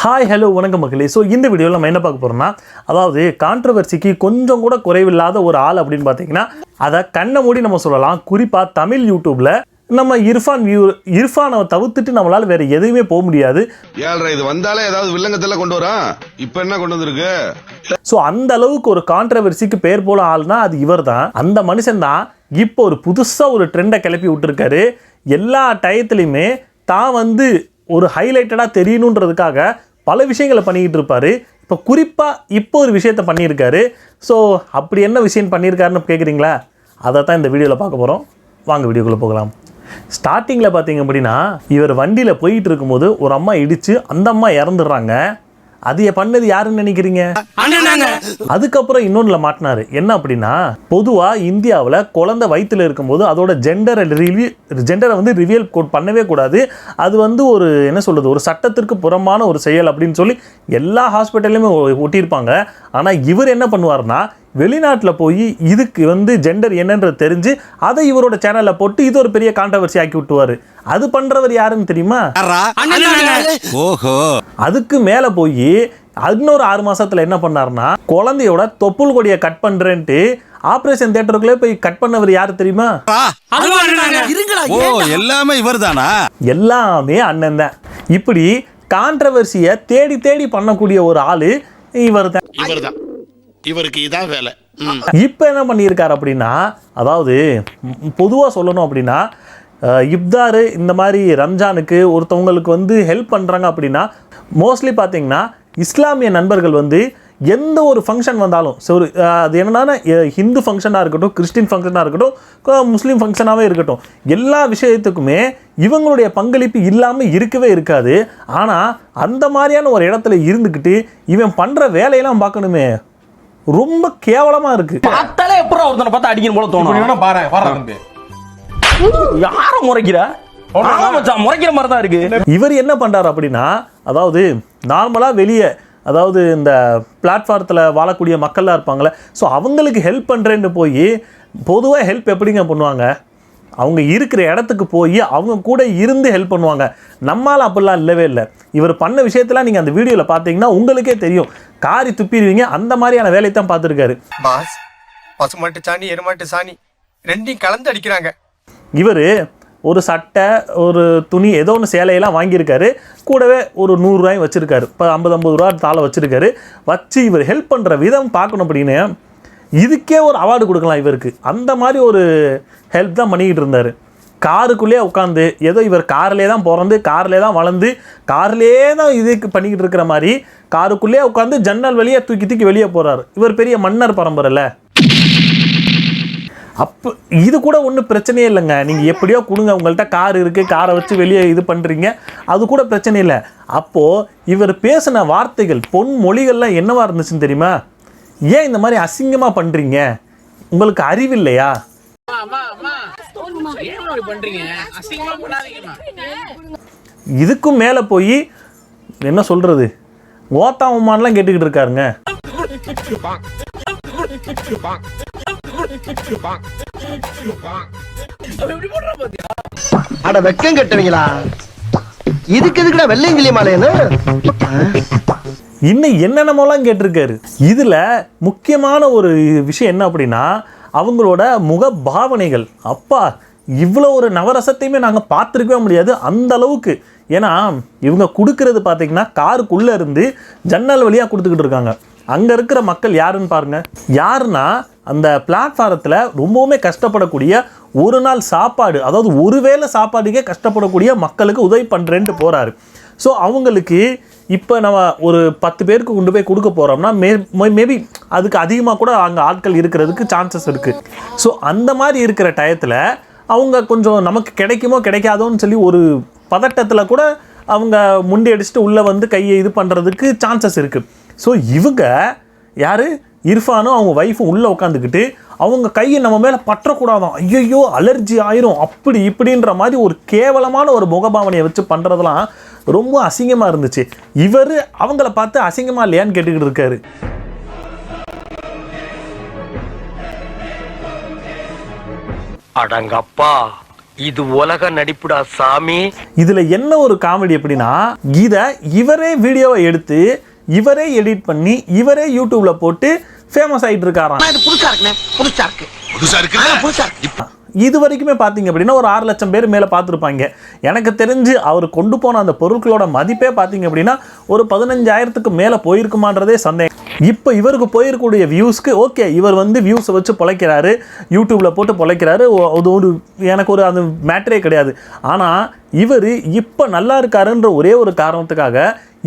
Hi hello வணக்கம் மக்களே. So இந்த வீடியோவில் நம்ம என்ன பார்க்க போகிறோம்னா, அதாவது கான்ட்ரவர்சிக்கு கொஞ்சம் கூட குறைவில்லாத ஒரு ஆள் அப்படின்னு பார்த்தீங்கன்னா அதை கண்ணை மூடி நம்ம சொல்லலாம். குறிப்பாக தமிழ் யூடியூப்பில் நம்ம இர்ஃபானை தவிர்த்துட்டு நம்மளால் வேறு எதுவுமே போக முடியாது. இது வந்தாலே ஏதாவது வில்லங்கத்தில் கொண்டு வரா, இப்போ என்ன கொண்டு வந்திருக்கு. ஸோ அந்த அளவுக்கு ஒரு கான்ட்ரவர்சிக்கு பேர் போல ஆள்னா அது இவர் தான். அந்த மனுஷன் தான் இப்போ ஒரு புதுசாக ஒரு ட்ரெண்டை கிளப்பி விட்டுருக்காரு. எல்லா டயத்துலையுமே தான் ஒரு ஹைலைட்டடாக தெரியணுன்றதுக்காக பல விஷயங்களை பண்ணிக்கிட்டு இருப்பார். இப்போ குறிப்பாக இப்போ ஒரு விஷயத்தை பண்ணியிருக்காரு. ஸோ அப்படி என்ன விஷயம் பண்ணியிருக்காருன்னு கேட்குறீங்களா? அதை தான் இந்த வீடியோவில் பார்க்க போகிறோம். வாங்க வீடியோக்குள்ளே போகலாம். ஸ்டார்டிங்கில் பார்த்தீங்க அப்படின்னா, இவர் வண்டியில் போயிட்டு இருக்கும்போது ஒரு அம்மா இடித்து அந்த அம்மா இறந்துடுறாங்க. அது பண்ணது யாருன்னு நினைக்கிறீங்க? அதுக்கப்புறம் இன்னொன்றுல மாட்டினாரு. என்ன அப்படின்னா, பொதுவாக இந்தியாவில் குழந்தை வயிற்றுல இருக்கும்போது அதோட ஜெண்டரை ரிவியல் பண்ணவே கூடாது. அது ஒரு என்ன சொல்கிறது, ஒரு சட்டத்திற்கு புறம்பான ஒரு செயல் அப்படின்னு சொல்லி எல்லா ஹாஸ்பிட்டல்லையுமே ஒட்டியிருப்பாங்க. ஆனால் இவர் என்ன பண்ணுவார்னா, வெளிநாட்டில் போய் இதுக்கு ஜெண்டர் என்னன்றது தெரிஞ்சு அதை இவரோட சேனலில் போட்டு இது ஒரு பெரிய கான்ட்ரவர்சி ஆக்கி விட்டுவார். அது பண்ணுறவர் யாருன்னு தெரியுமா? அதுக்கு மேலே போய் இன்னொரு 6 மாசத்துல என்ன பண்ணார்னா, குழந்தையோட தொப்புள் கொடியை கட் பண்ணுறேன்ட்டு ஆப்ரேஷன் தியேட்டருக்குள்ளே போய் கட் பண்ணவர் யாரு தெரியுமா? எல்லாமே இவர் தானா? எல்லாமே அண்ணன் தான். இப்படி கான்ட்ரவர்சியை தேடி தேடி பண்ணக்கூடிய ஒரு ஆளு இவர் தான். இவருக்கு இதான் வேலை. இப்போ என்ன பண்ணியிருக்காரு அப்படின்னா, அதாவது பொதுவாக சொல்லணும் அப்படின்னா, இப்தார் இந்த மாதிரி ரம்ஜானுக்கு ஒருத்தவங்களுக்கு ஹெல்ப் பண்ணுறாங்க அப்படின்னா, மோஸ்ட்லி பார்த்தீங்கன்னா இஸ்லாமிய நண்பர்கள் எந்த ஒரு ஃபங்க்ஷன் வந்தாலும், ஸோ அது என்னன்னா ஹிந்து ஃபங்க்ஷனாக இருக்கட்டும், கிறிஸ்டின் ஃபங்க்ஷனாக இருக்கட்டும், முஸ்லீம் ஃபங்க்ஷனாகவே இருக்கட்டும், எல்லா விஷயத்துக்குமே இவங்களுடைய பங்களிப்பு இல்லாமல் இருக்கவே இருக்காது. ஆனால் அந்த மாதிரியான ஒரு இடத்துல இருந்துக்கிட்டு இவன் பண்ணுற வேலையெல்லாம் பார்க்கணுமே, ரொம்ப கேவலமா இருக்கு. பார்த்தாலே எப்பறம் ஒருத்தனை பார்த்து அடிக்கணும் போல தோணும். பாரு யார முறைக்கிற முறைக்கிற மாதிரி தான் இருக்கு. இவர் என்ன பண்றாரு அப்படின்னா, அதாவது நார்மலா வெளியே, அதாவது இந்த பிளாட்ஃபாரத்தில் வாழக்கூடிய மக்கள்லாம் இருப்பாங்களே, ஸோ அவங்களுக்கு ஹெல்ப் பண்ணுறேன்னு போய், பொதுவாக ஹெல்ப் எப்படிங்க பண்ணுவாங்க, அவங்க இருக்கிற இடத்துக்கு போய் அவங்க கூட இருந்து ஹெல்ப் பண்ணுவாங்க. நம்மளால் அப்படிலாம் இல்லவே இல்லை. இவர் பண்ண விஷயத்தெல்லாம் நீங்கள் அந்த வீடியோவில் பார்த்தீங்கன்னா உங்களுக்கே தெரியும், காரி துப்பிடுவீங்க. அந்த மாதிரியான வேலையை தான் பார்த்துருக்காரு. பாஸ், பசுமாட்டு சாணி எருமாட்டு சாணி ரெண்டையும் கலந்து அடிக்கிறாங்க. இவர் ஒரு சட்டை, ஒரு துணி, ஏதோ ஒன்று சேலையெல்லாம் வாங்கியிருக்காரு. கூடவே ஒரு 100 ரூபாயும் வச்சுருக்காரு. இப்போ 50 ரூபா தாளை வச்சுருக்காரு. வச்சு இவர் ஹெல்ப் பண்ணுற விதம் பார்க்கணும் அப்படின்னு இதுக்கே ஒரு அவார்டு கொடுக்கலாம் இவருக்கு. அந்த மாதிரி ஒரு ஹெல்ப் தான் பண்ணிக்கிட்டு இருந்தார். காருக்குள்ளேயே உட்காந்து, ஏதோ இவர் கார்லேயே தான் பிறந்து, கார்லேயே தான் வளர்ந்து, கார்லேயே தான் இதுக்கு பண்ணிக்கிட்டு இருக்கிற மாதிரி காருக்குள்ளேயே உட்காந்து ஜன்னல் வெளியே தூக்கி தூக்கி வெளியே போகிறார். இவர் பெரிய மன்னர் பரம்பரையில். அப்போ இது கூட ஒன்றும் பிரச்சனையே இல்லைங்க. நீங்கள் எப்படியோ கொடுங்க, உங்கள்கிட்ட கார் இருக்குது, காரை வச்சு வெளியே இது பண்ணுறீங்க, அது கூட பிரச்சனை இல்லை. அப்போது இவர் பேசின வார்த்தைகள், பொன்மொழிகள்லாம் என்னவா இருந்துச்சுன்னு தெரியுமா? ஏன் இந்த மாதிரி அசிங்கமாக பண்ணுறீங்க, உங்களுக்கு அறிவு இல்லையா? இதுக்கும் மேலே போய் என்ன சொல்கிறது, ஓத்தாமமானலாம் கேட்டுக்கிட்டு இருக்காருங்க. அட வெக்கம் கட்டுவீங்களா, இதுக்கு எதுக்குடா வெள்ளையங்கிலி மாலைன்னு இன்னும் என்னென்னமோலாம் கேட்டிருக்காரு. இதில் முக்கியமான ஒரு விஷயம் என்ன அப்படின்னா, அவங்களோட முக பாவனைகள். அப்பா, இவ்வளோ ஒரு நவரசத்தையுமே நாங்கள் பார்த்துருக்கவே முடியாது அந்த அளவுக்கு. ஏன்னா இவங்க கொடுக்கறது பார்த்தீங்கன்னா காருக்குள்ளே இருந்து ஜன்னல் வழியாக கொடுத்துக்கிட்டு இருக்காங்க. அங்கே இருக்கிற மக்கள் யாருன்னு பாருங்க. யாருன்னா அந்த பிளாட்ஃபாரத்தில் ரொம்பவுமே கஷ்டப்படக்கூடிய, ஒரு நாள் சாப்பாடு, அதாவது ஒருவேளை சாப்பாடுக்கே கஷ்டப்படக்கூடிய மக்களுக்கு உதவி பண்ணுறேன்ட்டு போகிறாரு. ஸோ அவங்களுக்கு இப்போ நம்ம ஒரு 10 பேருக்கு கொண்டு போய் கொடுக்க போகிறோம்னா மேபி அதுக்கு அதிகமாக கூட அங்கே ஆட்கள் இருக்கிறதுக்கு சான்சஸ் இருக்குது. ஸோ அந்த மாதிரி இருக்கிற டயத்தில் அவங்க கொஞ்சம் நமக்கு கிடைக்குமோ கிடைக்காதோன்னு சொல்லி ஒரு பதட்டத்தில் கூட அவங்க முண்டி அடிச்சுட்டு உள்ளே கையை இது பண்ணுறதுக்கு சான்சஸ் இருக்குது. ஸோ இவங்க யார், இர்ஃபானும் அவங்க ஒய்ஃபும் உள்ளே உட்காந்துக்கிட்டு அவங்க கையை நம்ம மேலே பற்றக்கூடாதான், ஐயோ அலர்ஜி ஆயிரும், அப்படி இப்படின்ற மாதிரி ஒரு கேவலமான ஒரு முகபாவனையை வச்சு பண்ணுறதெல்லாம் ரொம்ப அசிங்கமாக இருந்துச்சு. இவர் அவங்கள பார்த்து அசிங்கமாக இல்லையான்னு கேட்டுக்கிட்டு இருக்காரு. அடங்கப்பா, இது உலக நடிப்புடா சாமி. இதுல என்ன ஒரு காமெடி அப்படின்னா, இவரே வீடியோவை எடுத்து இவரே எடிட் பண்ணி இவரே யூடியூப்ல போட்டு ஃபேமஸ் ஆயிட்டு இருக்காராம். புதுசா இருக்கு. இது வரைக்குமே பார்த்தீங்க அப்படின்னா ஒரு 6 லட்சம் பேர் மேலே பார்த்துருப்பாங்க. எனக்கு தெரிஞ்சு அவர் கொண்டு போன அந்த பொருட்களோட மதிப்பே பார்த்தீங்க அப்படின்னா ஒரு 15,000க்கு மேலே போயிருக்குமான்றதே சந்தேகம். இப்போ இவருக்கு போயிருக்கக்கூடிய வியூஸ்க்கு ஓகே, இவர் வந்து வியூஸை வச்சு பொழைக்கிறாரு, யூடியூப்பில் போட்டு பொழைக்கிறாரு, அது ஒரு எனக்கு ஒரு அந்த மேட்டரே கிடையாது. ஆனால் இவர் இப்போ நல்லா இருக்காருன்ற ஒரே ஒரு காரணத்துக்காக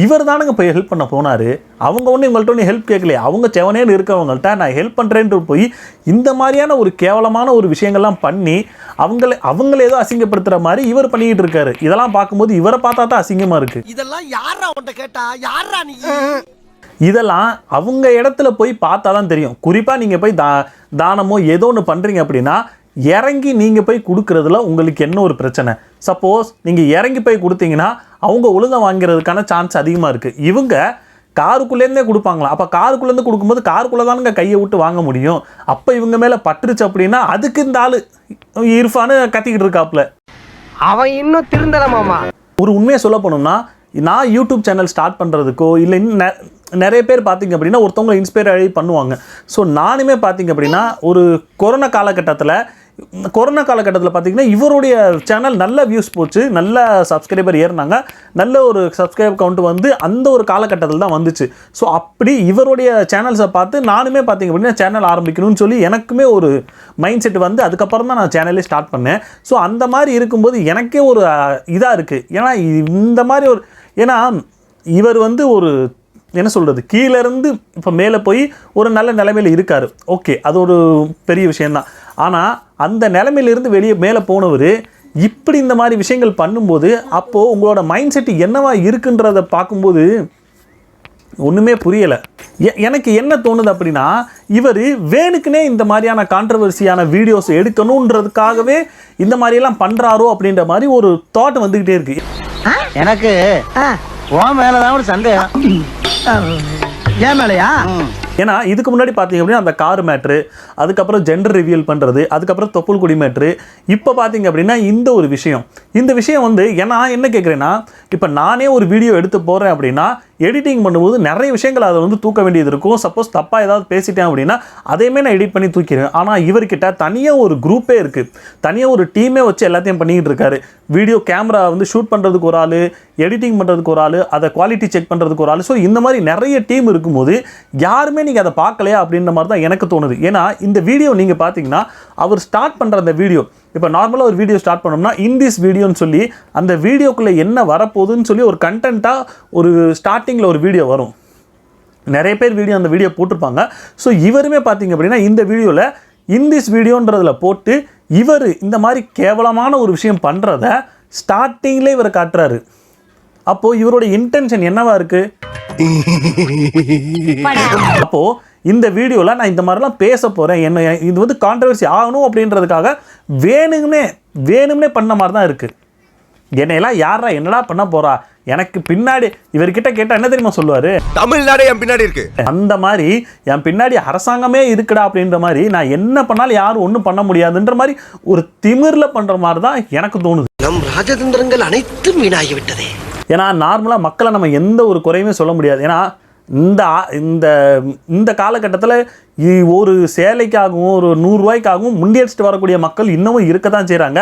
இவர் தானுங்க போய் ஹெல்ப் பண்ண போனார். அவங்க ஒன்று இவங்கள்ட்ட ஒன்று ஹெல்ப் கேட்கலையே, அவங்க செவனேன்னு இருக்கவங்கள்ட்ட நான் ஹெல்ப் பண்ணுறேன்ட்டு போய் இந்த மாதிரியான ஒரு கேவலமான ஒரு விஷயங்கள்லாம் பண்ணி அவங்கள ஏதோ அசிங்கப்படுத்துகிற மாதிரி இவர் பண்ணிக்கிட்டு இருக்காரு. இதெல்லாம் பார்க்கும்போது இவரை பார்த்தா தான் அசிங்கமாக இருக்குது. இதெல்லாம் யாரா உன்கிட்ட கேட்டா, யாரா நீ? இதெல்லாம் அவங்க இடத்துல போய் பார்த்தா தான் தெரியும். குறிப்பாக நீங்கள் போய் தானமோ ஏதோ ஒன்று பண்ணுறீங்க அப்படின்னா இறங்கி நீங்கள் போய் கொடுக்குறதுல உங்களுக்கு என்ன ஒரு பிரச்சனை? சப்போஸ் நீங்கள் இறங்கி போய் கொடுத்தீங்கன்னா அவங்க ஒழுங்கா வாங்கிறதுக்கான சான்ஸ் அதிகமாக இருக்குது. இவங்க காருக்குள்ளேருந்தே கொடுப்பாங்களா? அப்போ காருக்குள்ளேருந்து கொடுக்கும்போது காருக்குள்ளே தானுங்க கையை விட்டு வாங்க முடியும். அப்போ இவங்க மேலே பட்டுருச்சு அப்படின்னா அதுக்கு இந்த ஆள் இர்ஃபானு கத்திக்கிட்டு இருக்காப்புல. அவன் இன்னும் திருந்தலமாமா. ஒரு உண்மையை சொல்ல போனோம்னா, நான் யூடியூப் சேனல் ஸ்டார்ட் பண்ணுறதுக்கோ இல்லை நிறைய பேர் பார்த்திங்க அப்படின்னா ஒருத்தவங்களை இன்ஸ்பயர் ஆகி பண்ணுவாங்க. ஸோ நானுமே பார்த்திங்க அப்படின்னா ஒரு கொரோனா காலகட்டத்தில் பார்த்திங்கன்னா இவருடைய சேனல் நல்ல வியூஸ் போச்சு, நல்ல சப்ஸ்கிரைபர் ஏறினாங்க, நல்ல ஒரு சப்ஸ்கிரைபர் கவுண்ட் வந்து அந்த ஒரு காலகட்டத்தில் தான் வந்துச்சு. ஸோ அப்படி இவருடைய சேனல்ஸை பார்த்து நானுமே பார்த்திங்க அப்படின்னா சேனல் ஆரம்பிக்கணும்னு சொல்லி எனக்குமே ஒரு மைண்ட் செட் வந்து அதுக்கப்புறம் தான் நான் சேனலே ஸ்டார்ட் பண்ணேன். ஸோ அந்த மாதிரி இருக்கும்போது எனக்கே ஒரு இதாக இருக்குது. ஏன்னா இந்த மாதிரி ஒரு ஏன்னா இவர் வந்து ஒரு என்ன சொல்கிறது, கீழேருந்து இப்போ மேலே போய் ஒரு நல்ல நிலைமையில் இருக்கார். ஓகே, அது ஒரு பெரிய விஷயந்தான். ஆனால் அந்த நிலைமையிலிருந்து வெளியே மேலே போனவர் இப்படி இந்த மாதிரி விஷயங்கள் பண்ணும்போது அப்போது உங்களோட மைண்ட் செட்டு என்னவா இருக்குன்றதை பார்க்கும்போது ஒன்றுமே புரியலை. எனக்கு என்ன தோணுது அப்படின்னா, இவர் வேணுக்குனே இந்த மாதிரியான கான்ட்ரவர்சியான வீடியோஸ் எடுக்கணுன்றதுக்காகவே இந்த மாதிரியெல்லாம் பண்ணுறாரோ அப்படின்ற மாதிரி ஒரு தாட் வந்துக்கிட்டே இருக்கு எனக்கு. உன் மேலதான் ஒரு சந்தேகம். ஏன் மேலையா? ஏன்னா இதுக்கு முன்னாடி பார்த்தீங்க அப்படின்னா அந்த கார் மேட்ரு, அதுக்கப்புறம் ஜெண்டர் ரிவீல் பண்ணுறது, அதுக்கப்புறம் தொப்புள் குடி மேட்ரு, இப்போ பார்த்தீங்க அப்படின்னா இந்த ஒரு இந்த விஷயம் வந்து ஏன்னா என்ன கேட்குறேன்னா, இப்போ நானே ஒரு வீடியோ எடுத்து போகிறேன் அப்படின்னா எடிட்டிங் பண்ணும்போது நிறைய விஷயங்கள் அதை வந்து தூக்க வேண்டியது இருக்கும். சப்போஸ் தப்பாக ஏதாவது பேசிட்டேன் அப்படின்னா அதையுமே நான் எடிட் பண்ணி தூக்கிடுவேன். ஆனால் இவர்கிட்ட தனியாக ஒரு குரூப்பே இருக்குது, தனியாக ஒரு டீமே வச்சு எல்லாத்தையும் பண்ணிக்கிட்டு இருக்காரு. வீடியோ கேமரா வந்து ஷூட் பண்ணுறதுக்கு ஒரு ஆள், எடிட்டிங் பண்ணுறதுக்கு ஒரு ஆள், அதை குவாலிட்டி செக் பண்ணுறதுக்கு ஒரு ஆள். ஸோ இந்த மாதிரி நிறைய டீம் இருக்கும்போது யாருமே நீங்கள் அதை பார்க்கலையா அப்படின்ற மாதிரி தான் எனக்கு தோணுது. ஏன்னா இந்த வீடியோ நீங்கள் பார்த்தீங்கன்னா அவர் ஸ்டார்ட் பண்ணுற அந்த வீடியோ, இப்போ நார்மலாக ஒரு வீடியோ ஸ்டார்ட் பண்ணோம்னா இந்திஸ் வீடியோன்னு சொல்லி அந்த வீடியோக்குள்ளே என்ன வரப்போகுதுன்னு சொல்லி ஒரு கண்டென்ட்டாக ஒரு ஸ்டார்டிங்கில் ஒரு வீடியோ வரும். நிறைய பேர் அந்த வீடியோ போட்டிருப்பாங்க. ஸோ இவருமே பார்த்தீங்க அப்படின்னா இந்த வீடியோவில் இந்திஸ் வீடியோன்றதில் போட்டு இவர் இந்த மாதிரி கேவலமான ஒரு விஷயம் பண்ணுறத ஸ்டார்டிங்லேயே இவர் காட்டுறாரு. அப்போது இவருடைய இன்டென்ஷன் என்னவா இருக்குது? அப்போது இந்த வீடியோவில் நான் இந்த மாதிரிலாம் பேச போகிறேன், என்ன இது வந்து கான்ட்ரவர்சி ஆகணும் அப்படின்றதுக்காக வேணும்னே பண்ண மாதிரி தான் இருக்குது. என்னையெல்லாம் யாரா என்னடா பண்ண போகிறா, எனக்கு பின்னாடி இவர்கிட்ட கேட்டால் என்ன தெரியுமா சொல்லுவார்? தமிழ்நாடு என் பின்னாடி இருக்கு. அந்த மாதிரி என் பின்னாடி அரசாங்கமே இருக்குடா அப்படின்ற மாதிரி நான் என்ன பண்ணாலும் யாரும் ஒன்றும் பண்ண முடியாதுன்ற மாதிரி ஒரு திமிரில் பண்ணுற மாதிரி தான் எனக்கு தோணுது. நம் ராஜதந்திரங்கள் அனைத்தும் வீணாகிவிட்டதே. ஏன்னா நார்மலாக மக்களை நம்ம எந்த ஒரு குறையுமே சொல்ல முடியாது. ஏன்னா இந்த காலகட்டத்தில் ஒரு சேலைக்காகவும் ஒரு 100 ரூபாய்க்காகவும் முண்டியடிச்சிட்டு வரக்கூடிய மக்கள் இன்னமும் இருக்க தான் செய்கிறாங்க.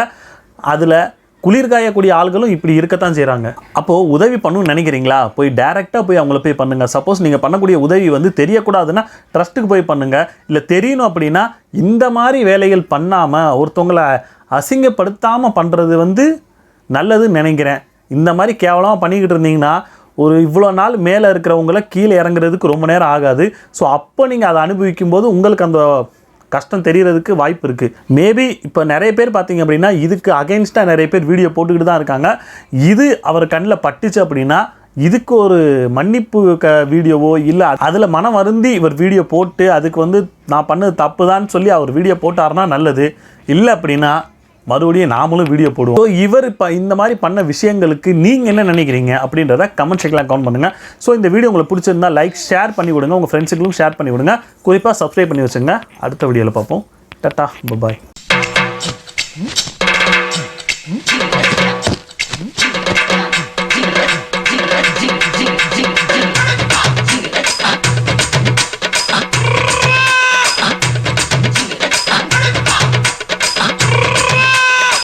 அதில் குளிர்காயக்கூடிய ஆள்களும் இப்படி இருக்கத்தான் செய்கிறாங்க. அப்போது உதவி பண்ணணும்னு நினைக்கிறீங்களா, போய் டைரெக்டாக போய் அவங்கள போய் பண்ணுங்கள். சப்போஸ் நீங்கள் பண்ணக்கூடிய உதவி வந்து தெரியக்கூடாதுன்னா ட்ரஸ்ட்டுக்கு போய் பண்ணுங்கள். இல்லை தெரியணும் அப்படின்னா இந்த மாதிரி வேலைகள் பண்ணாமல் ஒருத்தவங்களை அசிங்கப்படுத்தாமல் பண்ணுறது வந்து நல்லதுன்னு நினைக்கிறேன். இந்த மாதிரி கேவலமாக பண்ணிக்கிட்டு இருந்தீங்கன்னா ஒரு இவ்வளோ நாள் மேலே இருக்கிறவங்கள கீழே இறங்குறதுக்கு ரொம்ப நேரம் ஆகாது. ஸோ அப்போ நீங்கள் அதை அனுபவிக்கும் போது உங்களுக்கு அந்த கஷ்டம் தெரியறதுக்கு வாய்ப்பு இருக்குது. மேபி இப்போ நிறைய பேர் பார்த்தீங்க அப்படின்னா இதுக்கு அகைன்ஸ்டாக நிறைய பேர் வீடியோ போட்டுக்கிட்டு தான் இருக்காங்க. இது அவர் கண்ணில் பட்டுச்சு அப்படின்னா இதுக்கு ஒரு மன்னிப்பு வீடியோவோ இல்லை அதில் மனம் வருந்தி இவர் வீடியோ போட்டு அதுக்கு வந்து நான் பண்ணது தப்பு தான் சொல்லி அவர் வீடியோ போட்டாருன்னா நல்லது. இல்லை அப்படின்னா மறுபடியும் நாமளும் வீடியோ போடுவோம். ஸோ இவர் இப்போ இந்த மாதிரி பண்ண விஷயங்களுக்கு நீங்கள் என்ன நினைக்கிறீங்க அப்படின்றத கமெண்ட் செக்ஷனில் கமெண்ட் பண்ணுங்கள். ஸோ இந்த வீடியோ உங்களுக்கு பிடிச்சிருந்தா லைக் ஷேர் பண்ணி விடுங்க, உங்கள் ஃப்ரெண்ட்ஸுங்களும் ஷேர் பண்ணி விடுங்க, குறிப்பாக சப்ஸ்கிரைப் பண்ணி வச்சுங்க. அடுத்த வீடியோவில் பார்ப்போம். டாடா, பை.